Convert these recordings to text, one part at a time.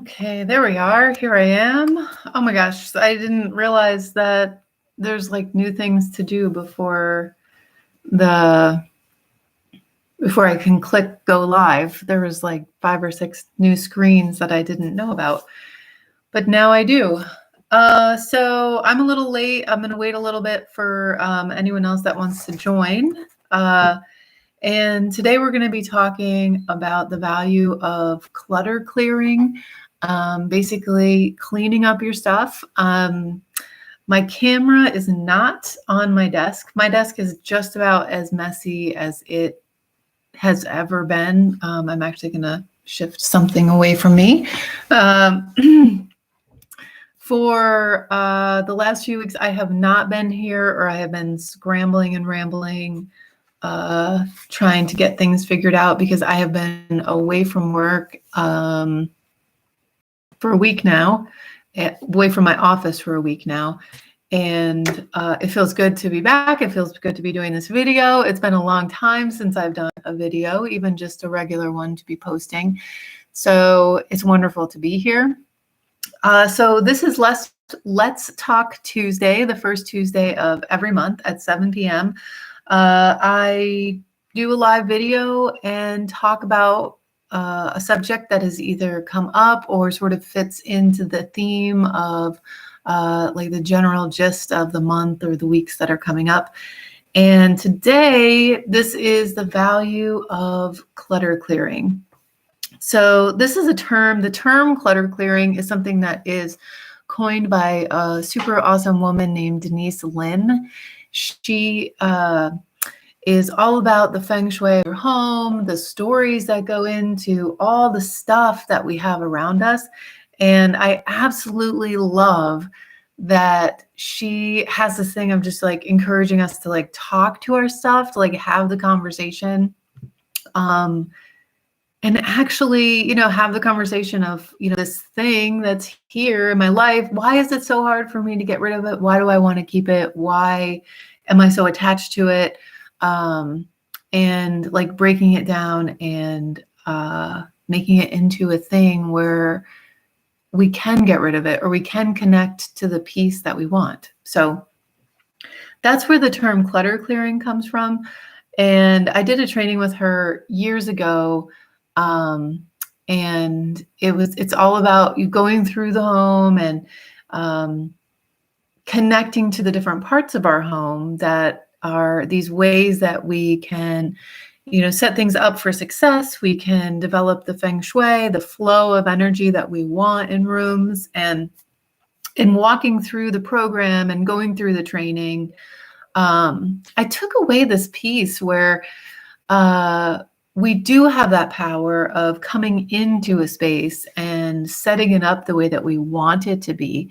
Okay, there we are. Here I am. Oh my gosh, I didn't realize that there's like new things to do before I can click go live. There was like 5 or 6 new screens that I didn't know about, but now I do. So I'm a little late. I'm going to wait a little bit for anyone else that wants to join. And today we're going to be talking about the value of clutter clearing, basically cleaning up your stuff. My camera is not on my desk. My desk is just about as messy as it has ever been. I'm actually going to shift something away from me. For the last few weeks, I have not been here, or I have been scrambling and rambling, trying to get things figured out because I have been away from work for a week now, away from my office for a week now. And it feels good to be back. It feels good to be doing this video. It's been a long time since I've done a video, even just a regular one to be posting. So it's wonderful to be here. So this is Let's Talk Tuesday, the first Tuesday of every month at 7 p.m. I do a live video and talk about a subject that has either come up or sort of fits into the theme of like the general gist of the month or the weeks that are coming up. And today, this is the value of clutter clearing. So this is a term. The term clutter clearing is something that is coined by a super awesome woman named Denise Lin. She is all about the feng shui of your home, the stories that go into all the stuff that we have around us. And I absolutely love that she has this thing of just like encouraging us to like talk to our stuff, to like have the conversation. And actually, have the conversation of, this thing that's here in my life. Why is it so hard for me to get rid of it? Why do I want to keep it? Why am I so attached to it? And like breaking it down and making it into a thing where we can get rid of it or we can connect to the piece that we want. So that's where the term clutter clearing comes from. And I did a training with her years ago. And it's all about you going through the home and connecting to the different parts of our home that are these ways that we can, set things up for success. We can develop the feng shui, the flow of energy that we want in rooms. And in walking through the program and going through the training, I took away this piece where we do have that power of coming into a space and setting it up the way that we want it to be.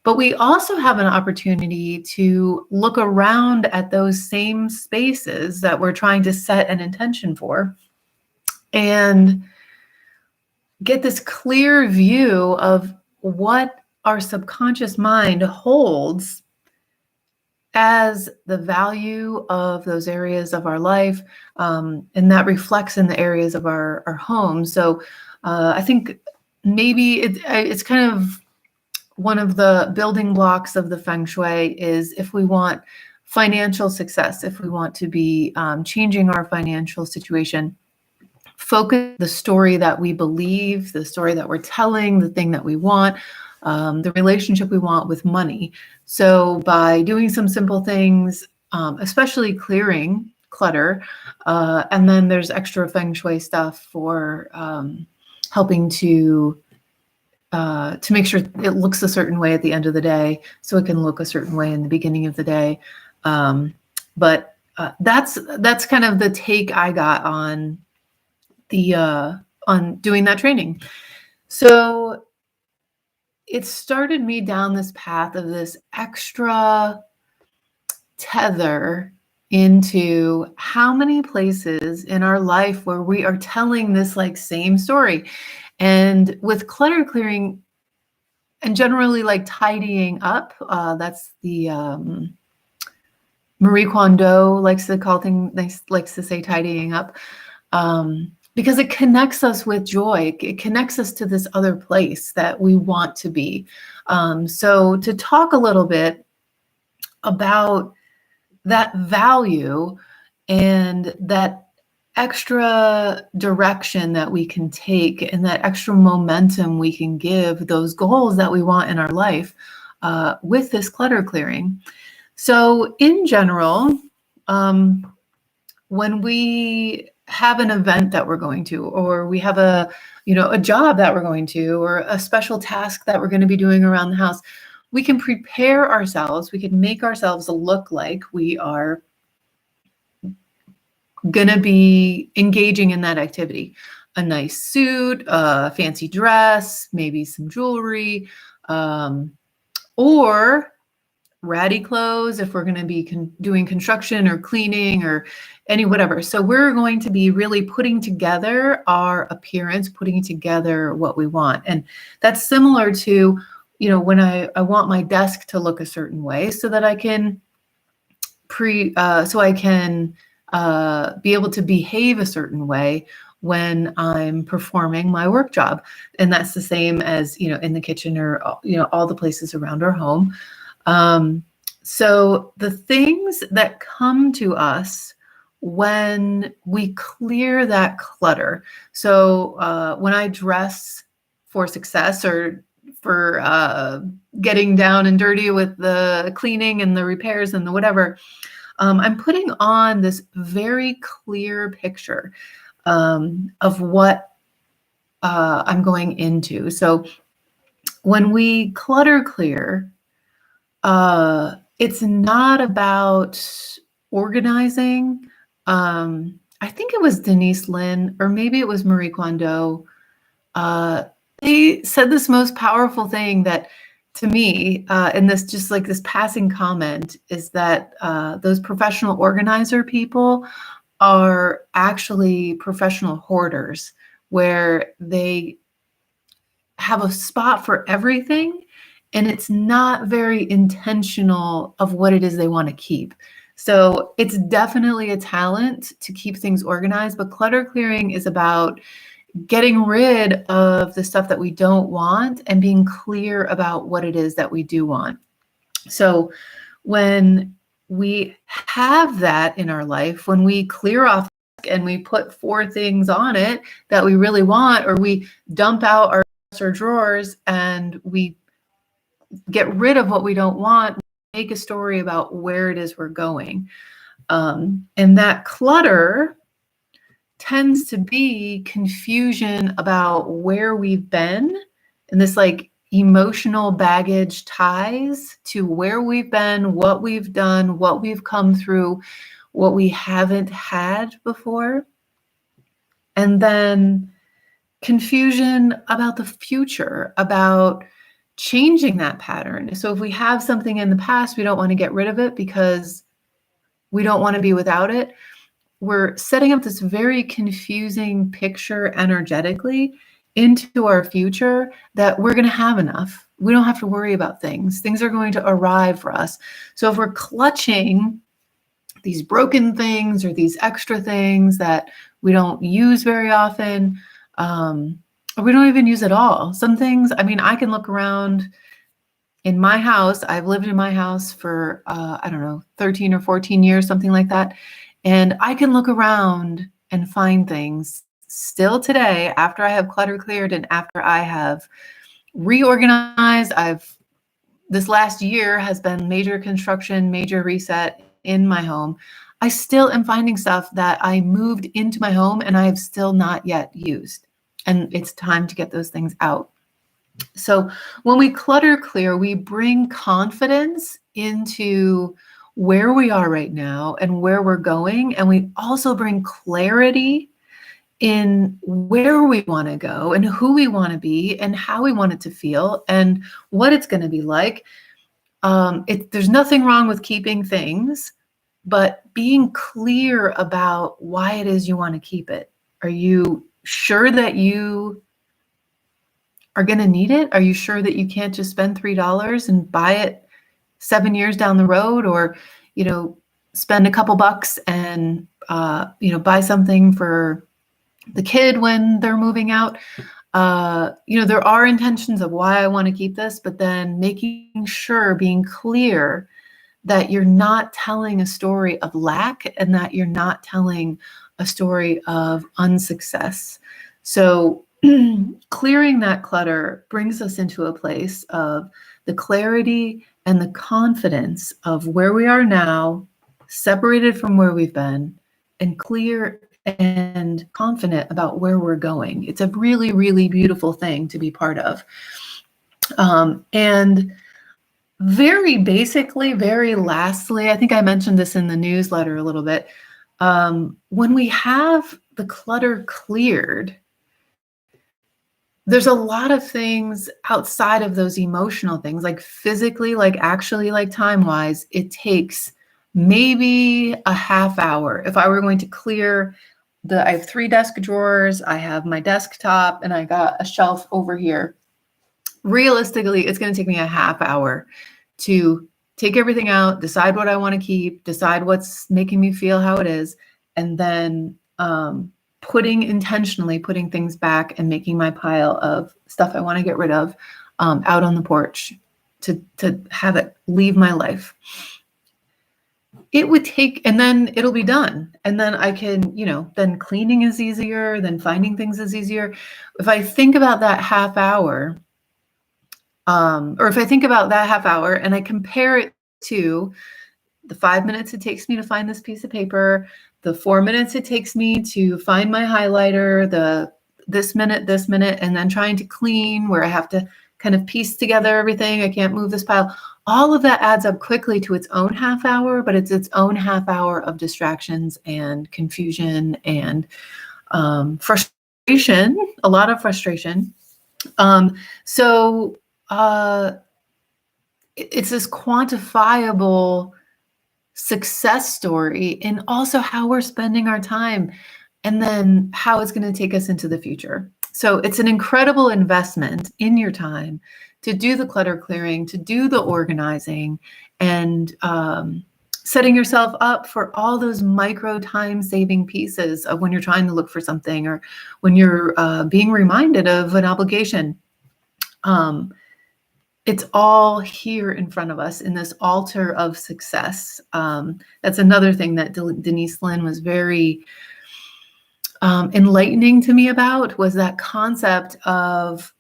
But we also have an opportunity to look around at those same spaces that we're trying to set an intention for and get this clear view of what our subconscious mind holds as the value of those areas of our life, and that reflects in the areas of our home. So I think maybe it's kind of one of the building blocks of the feng shui is if we want financial success, if we want to be changing our financial situation, focus the story that we believe, the story that we're telling, the thing that we want, the relationship we want with money. So by doing some simple things, especially clearing clutter, and then there's extra feng shui stuff for helping to make sure it looks a certain way at the end of the day, so it can look a certain way in the beginning of the day. But that's kind of the take I got on doing that training. So it started me down this path of this extra tether into how many places in our life where we are telling this like same story. And with clutter clearing and generally like tidying up, that's the Marie Kondo likes to call things, likes to say tidying up. because it connects us with joy. It connects us to this other place that we want to be. So to talk a little bit about that value and that extra direction that we can take and that extra momentum we can give those goals that we want in our life with this clutter clearing. So in general, when we have an event that we're going to, or we have a job that we're going to, or a special task that we're going to be doing around the house, we can prepare ourselves. We can make ourselves look like we are going to be engaging in that activity. A nice suit, a fancy dress, maybe some jewelry, or ratty clothes if we're going to be doing construction or cleaning or whatever. So we're going to be really putting together our appearance, putting together what we want. And that's similar to, when I want my desk to look a certain way so that I can be able to behave a certain way when I'm performing my work job. And that's the same as, in the kitchen or, all the places around our home. So the things that come to us when we clear that clutter. So when I dress for success or for getting down and dirty with the cleaning and the repairs and the whatever, I'm putting on this very clear picture of what I'm going into. So when we clutter clear, it's not about organizing. I think it was Denise Lin, or maybe it was Marie Kondo. They said this most powerful thing that, to me, and this just like this passing comment, is that those professional organizer people are actually professional hoarders, where they have a spot for everything, and it's not very intentional of what it is they want to keep. So it's definitely a talent to keep things organized, but clutter clearing is about getting rid of the stuff that we don't want and being clear about what it is that we do want. So when we have that in our life, when we clear off and we put 4 things on it that we really want, or we dump out our drawers and we get rid of what we don't want, make a story about where it is we're going. And that clutter tends to be confusion about where we've been, and this like emotional baggage ties to where we've been, what we've done, what we've come through, what we haven't had before. And then confusion about the future, about changing that pattern. So if we have something in the past, we don't want to get rid of it because we don't want to be without it. We're setting up this very confusing picture energetically into our future that we're going to have enough. We don't have to worry about things. Things are going to arrive for us. So if we're clutching these broken things or these extra things that we don't use very often, or we don't even use at all. Some things, I mean, I can look around in my house. I've lived in my house for, 13 or 14 years, something like that. And I can look around and find things still today after I have clutter cleared and after I have reorganized. This last year has been major construction, major reset in my home. I still am finding stuff that I moved into my home and I have still not yet used. And it's time to get those things out. So when we clutter clear, we bring confidence into where we are right now and where we're going. And we also bring clarity in where we want to go and who we want to be and how we want it to feel and what it's going to be like. There's nothing wrong with keeping things, but being clear about why it is you want to keep it. Are you sure that you are going to need it? Are you sure that you can't just spend $3 and buy it 7 years down the road, or, spend a couple bucks and, buy something for the kid when they're moving out. There are intentions of why I want to keep this, but then making sure, being clear that you're not telling a story of lack and that you're not telling a story of unsuccess. So clearing that clutter brings us into a place of the clarity and the confidence of where we are now, separated from where we've been, and clear and confident about where we're going. It's a really, really beautiful thing to be part of. And very basically, very lastly, I think I mentioned this in the newsletter a little bit. When we have the clutter cleared, there's a lot of things outside of those emotional things, like physically, like actually, like time-wise, it takes maybe a half hour. If I were going to clear I have 3 desk drawers, I have my desktop, and I got a shelf over here. Realistically, it's going to take me a half hour to take everything out, decide what I want to keep, decide what's making me feel how it is, and then intentionally putting things back and making my pile of stuff I want to get rid of out on the porch to have it leave my life. It would take, and then it'll be done. And then I can, then cleaning is easier, then finding things is easier. If I think about that half hour, or if I think about that half hour and I compare it to the 5 minutes it takes me to find this piece of paper, the 4 minutes it takes me to find my highlighter, this minute, and then trying to clean where I have to kind of piece together everything. I can't move this pile. All of that adds up quickly to its own half hour, but it's its own half hour of distractions and confusion and frustration, a lot of frustration. So it's this quantifiable success story in also how we're spending our time and then how it's going to take us into the future. So it's an incredible investment in your time to do the clutter clearing, to do the organizing, and setting yourself up for all those micro time saving pieces of when you're trying to look for something or when you're being reminded of an obligation. It's all here in front of us in this altar of success. That's another thing that Denise Linn was very enlightening to me about, was that concept of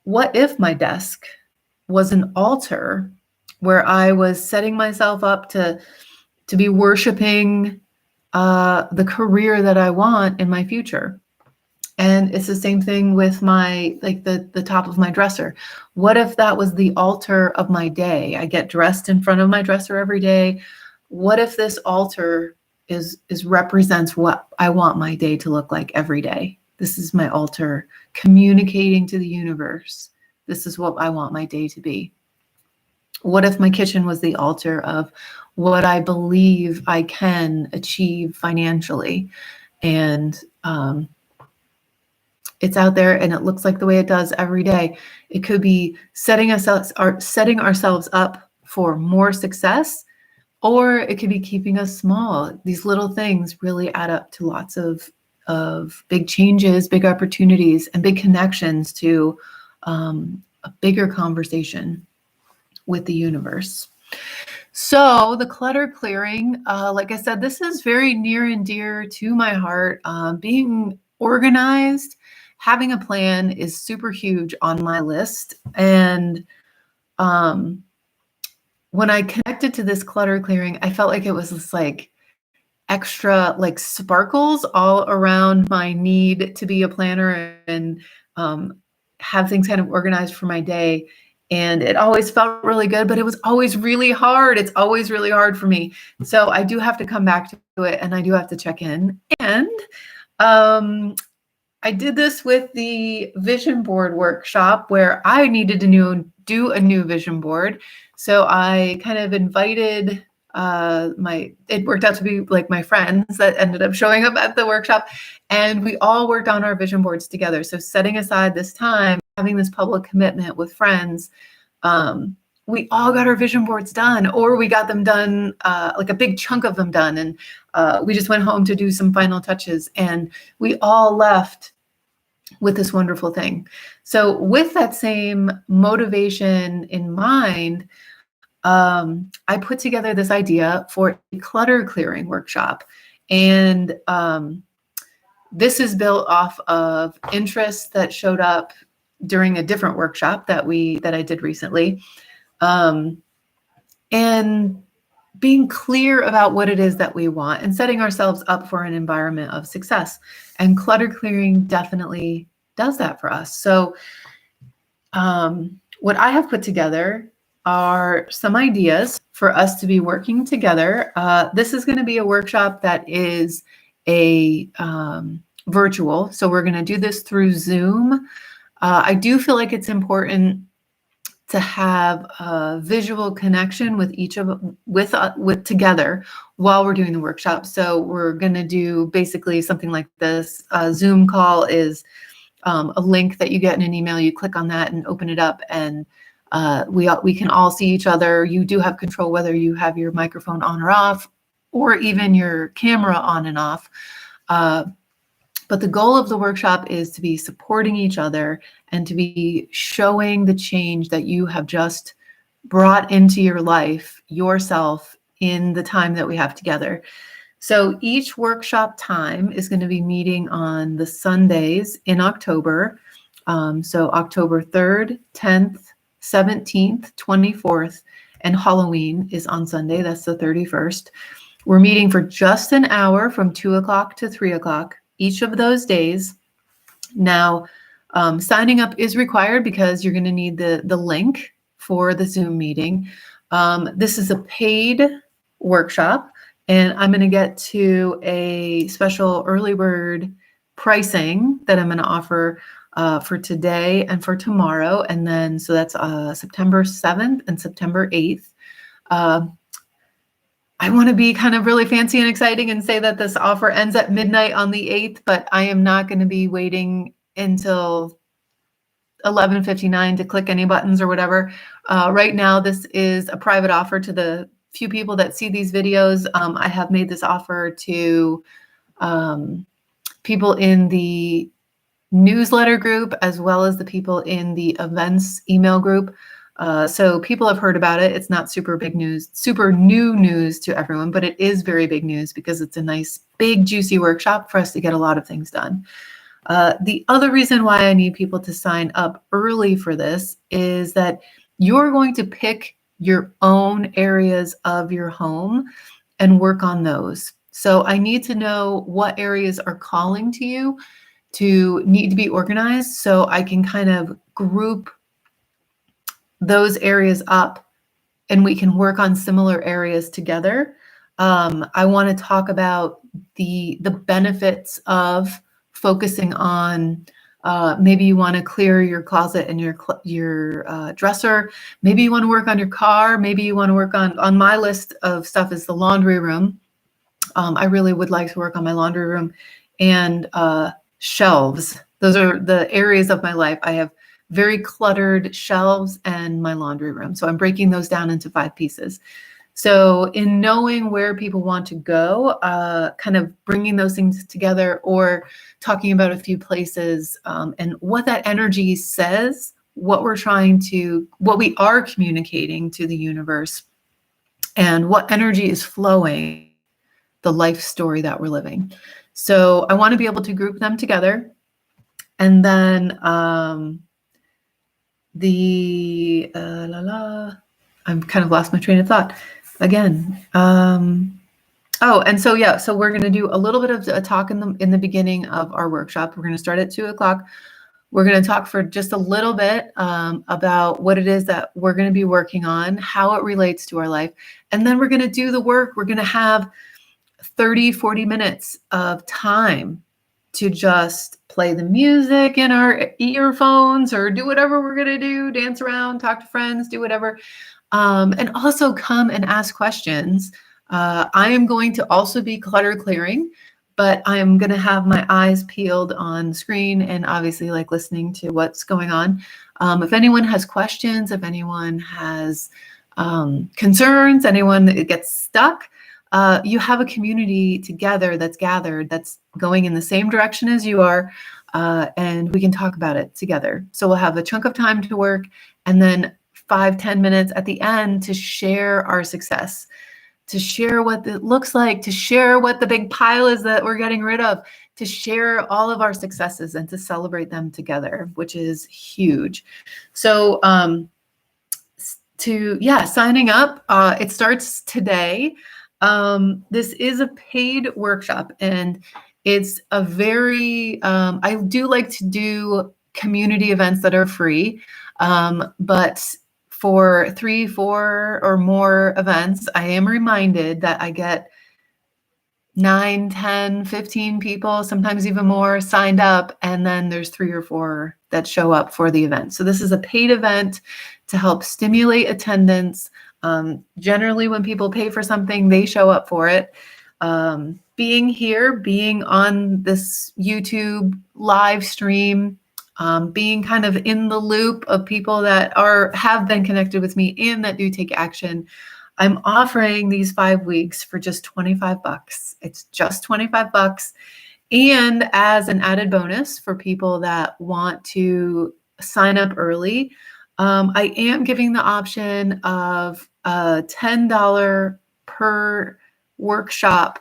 what if my desk was an altar where I was setting myself up to be worshiping the career that I want in my future. And it's the same thing with my, like the top of my dresser. What if that was the altar of my day? I get dressed in front of my dresser every day. What if this altar represents what I want my day to look like every day? This is my altar communicating to the universe. This is what I want my day to be. What if my kitchen was the altar of what I believe I can achieve financially? And it's out there and it looks like the way it does every day. It could be setting ourselves up for more success, or it could be keeping us small. These little things really add up to lots of big changes, big opportunities, and big connections to a bigger conversation with the universe. So the clutter clearing, like I said, this is very near and dear to my heart. Being organized, having a plan is super huge on my list. And when I connected to this clutter clearing, I felt like it was this like extra like sparkles all around my need to be a planner and have things kind of organized for my day. And it always felt really good, but it was always really hard. It's always really hard for me. So I do have to come back to it and I do have to check in. And I did this with the vision board workshop where I needed to do a new vision board. So I kind of invited it worked out to be like my friends that ended up showing up at the workshop, and we all worked on our vision boards together. So setting aside this time, having this public commitment with friends, we all got our vision boards done, or we got them done, like a big chunk of them done. And we just went home to do some final touches, and we all left with this wonderful thing. So with that same motivation in mind, I put together this idea for a clutter clearing workshop. And this is built off of interests that showed up during a different workshop that I did recently. And being clear about what it is that we want and setting ourselves up for an environment of success. And clutter clearing definitely does that for us. So what I have put together are some ideas for us to be working together. This is going to be a workshop that is a virtual. So we're going to do this through Zoom. I do feel like it's important to have a visual connection with each of with together while we're doing the workshop. So we're going to do basically something like this. A Zoom call is a link that you get in an email. You click on that and open it up, and we can all see each other. You do have control whether you have your microphone on or off, or even your camera on and off. But the goal of the workshop is to be supporting each other and to be showing the change that you have just brought into your life yourself in the time that we have together. So each workshop time is going to be meeting on the Sundays in October. So October 3rd, 10th, 17th, 24th, and Halloween is on Sunday. That's the 31st. We're meeting for just an hour from 2 o'clock to 3 o'clock each of those days. Now, signing up is required because you're going to need the link for the Zoom meeting. This is a paid workshop, and I'm going to get to a special early bird pricing that I'm going to offer for today and for tomorrow. And then, so that's September 7th and September 8th. I want to be kind of really fancy and exciting and say that this offer ends at midnight on the 8th, but I am not going to be waiting until 11:59 to click any buttons or whatever. Right now, this is a private offer to the few people that see these videos. I have made this offer to people in the newsletter group as well as the people in the events email group. So people have heard about it. It's not super big news, super new news to everyone, but it is very big news because it's a nice, big, juicy workshop for us to get a lot of things done. The other reason why I need people to sign up early for this is that you're going to pick your own areas of your home and work on those. So I need to know what areas are calling to you to need to be organized so I can kind of group those areas up and we can work on similar areas together. I want to talk about the benefits of focusing on maybe you want to clear your closet and your dresser. Maybe you want to work on your car. Maybe you want to work on my list of stuff is the laundry room. I really would like to work on my laundry room and shelves. Those are the areas of my life. I have very cluttered shelves and my laundry room. So I'm breaking those down into 5 pieces. So in knowing where people want to go, kind of bringing those things together or talking about a few places and what that energy says, what we are communicating to the universe and what energy is flowing, the life story that we're living. So I want to be able to group them together. And then I'm kind of lost my train of thought again. So we're going to do a little bit of a talk in the beginning of our workshop. We're going to start at 2 o'clock. We're going to talk for just a little bit about what it is that we're going to be working on, how it relates to our life. And then we're going to do the work. We're going to have 30, 40 minutes of time to just play the music in our earphones or do whatever we're going to do, dance around, talk to friends, do whatever. And also come and ask questions. I am going to also be clutter clearing, but I'm going to have my eyes peeled on screen and obviously like listening to what's going on. If anyone has questions, if anyone has concerns, anyone that gets stuck, you have a community together that's gathered, that's going in the same direction as you are, and we can talk about it together. So we'll have a chunk of time to work, and then 5-10 minutes at the end to share our success, to share what it looks like, to share what the big pile is that we're getting rid of, to share all of our successes and to celebrate them together, which is huge. So signing up, it starts today. This is a paid workshop, and it's a very, I do like to do community events that are free, but for 3, 4 or more events, I am reminded that I get 9, 10, 15 people, sometimes even more, signed up, and then there's 3 or 4 that show up for the event. So this is a paid event to help stimulate attendance. Generally, when people pay for something, they show up for it. Being here, being on this YouTube live stream, being kind of in the loop of people that have been connected with me and that do take action. I'm offering these 5 weeks for just $25. It's just $25. And as an added bonus for people that want to sign up early, I am giving the option of a $10 per workshop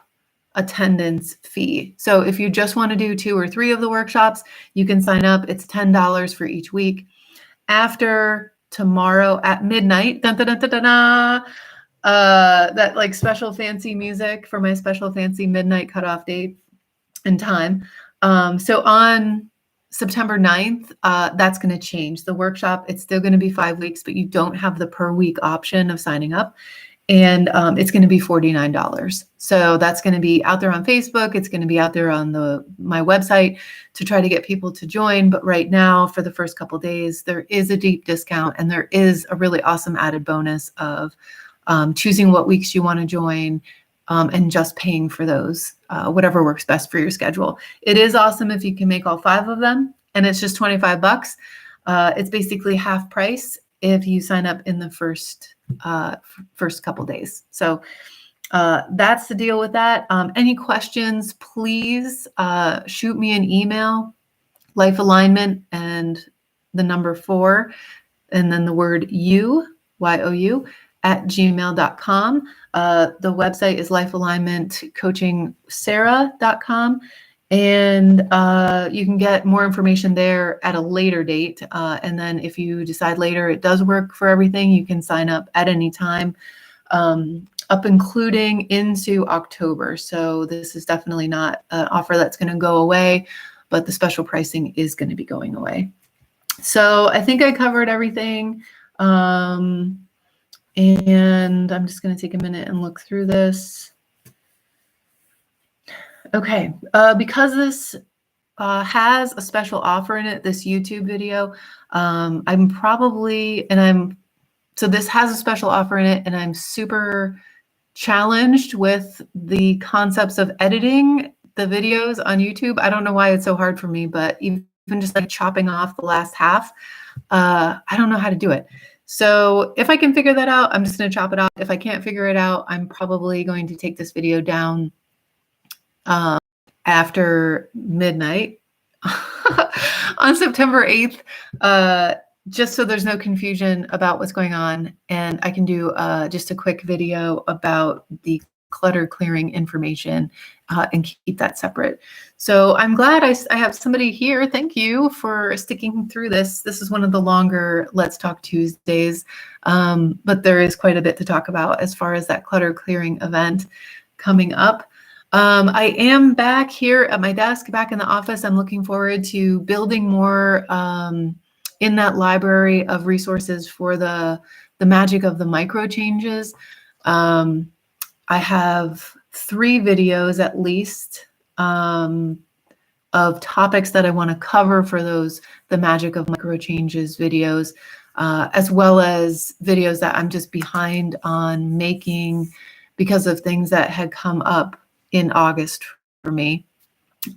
attendance fee. So if you just want to do 2 or 3 of the workshops, you can sign up. It's $10 for each week. After tomorrow at midnight, dun, dun, dun, dun, dun, dun, that like special fancy music for my special fancy midnight cutoff date and time. So on September 9th, that's going to change. The workshop, it's still going to be 5 weeks, but you don't have the per week option of signing up. And it's going to be $49. So that's going to be out there on Facebook. It's going to be out there on my website to try to get people to join. But right now, for the first couple of days, there is a deep discount, and there is a really awesome added bonus of choosing what weeks you want to join, and just paying for those, whatever works best for your schedule. It is awesome if you can make all 5 of them, and it's just $25. It's basically half price if you sign up in the first couple days. So that's the deal with that. Any questions, please shoot me an email, life alignment and the number 4, and then the word you, YOU, @gmail.com. The website is lifealignmentcoachingsarah.com. And you can get more information there at a later date. And then if you decide later it does work for everything, you can sign up at any time, up including into October. So this is definitely not an offer that's going to go away, but the special pricing is going to be going away. So I think I covered everything. And I'm just going to take a minute and look through this. Okay, because this has a special offer in it, this YouTube video, so this has a special offer in it, and I'm super challenged with the concepts of editing the videos on YouTube. I don't know why it's so hard for me, but even just like chopping off the last half, I don't know how to do it. So if I can figure that out, I'm just going to chop it off. If I can't figure it out, I'm probably going to take this video down after midnight on September 8th, just so there's no confusion about what's going on. And I can do just a quick video about the clutter clearing information and keep that separate. So I'm glad I have somebody here. Thank you for sticking through this. This is one of the longer Let's Talk Tuesdays, but there is quite a bit to talk about as far as that clutter clearing event coming up. I am back here at my desk, back in the office. I'm looking forward to building more in that library of resources for the magic of the micro changes. I have 3 videos at least of topics that I want to cover for the magic of micro changes videos, as well as videos that I'm just behind on making because of things that had come up in August for me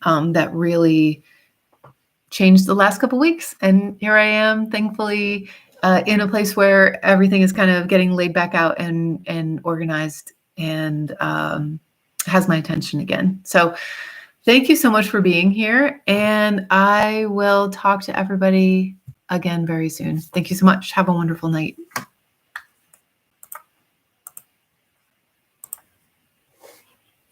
that really changed the last couple weeks. And here I am, thankfully, in a place where everything is kind of getting laid back out and organized and has my attention again. So thank you so much for being here. And I will talk to everybody again very soon. Thank you so much. Have a wonderful night.